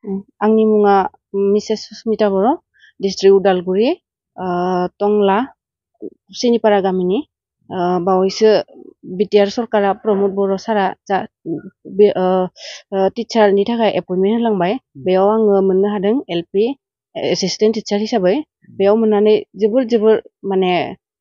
आंनि मुङा मिसेस सुस्मिता बर', डिस्ट्रिक्ट उदालगुरि, टंला सिनिपारा गामिनि। बावैसो बिटिआर सरकारा प्रमद बर' सारा टिचारनि थाखाय एपइन्टमेन्ट होलांबाय। बेयाव आङो मोननो हादों एलपि एसिस्टेन्ट टिचार हिसाबै। बेयाव मोननानै जोबोर माने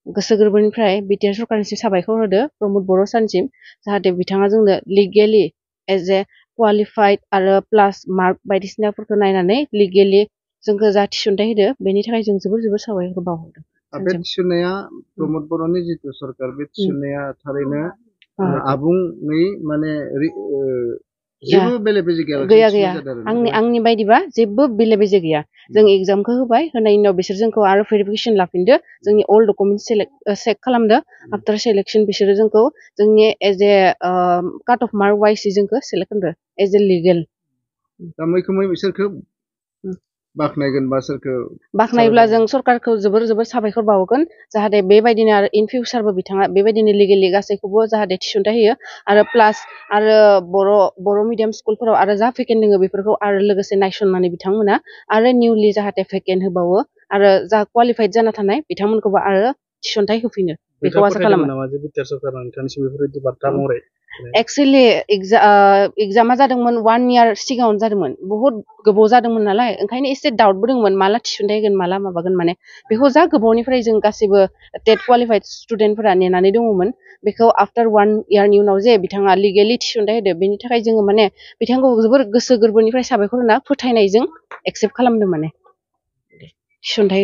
गोसो गोरबोनिफ्राय बिटिआर सरकारनिसिम साबायखर होदो प्रमद बर' सारनिसिम, जाहाथे बिथाङा जोंनो लिगेलि एज ए क्वालिफाइड आरो प्लास मार्क बायदिसिनाफोरखौ नायनानै लिगेलि जोंखौ जा थिसनथाइ होदो, बेनि थाखाय जों जोबोर साबायखर बावहरदों। बे थिसननाया प्रमद बर'नि जिथु सरकार, बे थिसननाया थारैनो आबुङै माने जेबो बेले बेजे गैया। आंनि बायदिबा जेबो बेले बेजे गैया। जों एग्जामखौ होबाय, होनायनि उनाव बिसोर जोंखौ आरो भेरिफिकेसन लाफिनदो, जोंनि अल डकुमेन्ट चेक खालामदो। आफ्टार सिलेक्शन बिसोरो जोंखौ जोंनि as a cut off mark wise जोंखौ सेलेक्ट खालामदो एज ए लिगेल। दा मैखोमै बिसोरखौ बाख्नायगोन बा सोरखौ बाख्नायब्ला जों सरकारखौ जोबोर साबायखर बावगोन, जाहाथे बेबायदिनो आरो इन फिउचारबो बिथाङा बेबायदिनो लिगेलि गासैखौबो जाहाथे थिसनथाइ होयो। आरो प्लास आरो बर' मिडियाम स्कुलफोराव आरो जा भेकेन्ट दङ बेफोरखौ आरो लोगोसे नायसननानै बिथांमोना आरो निउलि जाहाथे भेकेन्ट होबावो आरो जा क्वालिफाइड जाना थानाय बिथांमोनखौबो आरो थिसनथाइ होफिनो, बेखौ आसा खालामो। एक्सुवेलि एग्जामा जादोंमोन 1 year सिगाङावनो जादोंमोन, बहुत गोबाव जादोंमोन नालाय, ओंखायनो एसे डाउटबो दंमोन माला थिसनथाइ होगोन माला माबागोन माने। बेखौ जा गोबावनिफ्राय जों गासैबो टेट क्वालिफाइड स्टुडेन्टफोरा नेनानै दङमोन। बेखौ आफ्टार 1 yearनि उनाव जे बिथाङा लिगेलि थिसनथाइ होदो, बेनि थाखाय जोङो माने बिथांखौ जोबोर गोसो गोरबोनिफ्राय साबायखर होना फोथायनायजों एक्सेप्ट खालामदों माने थिसनथाइ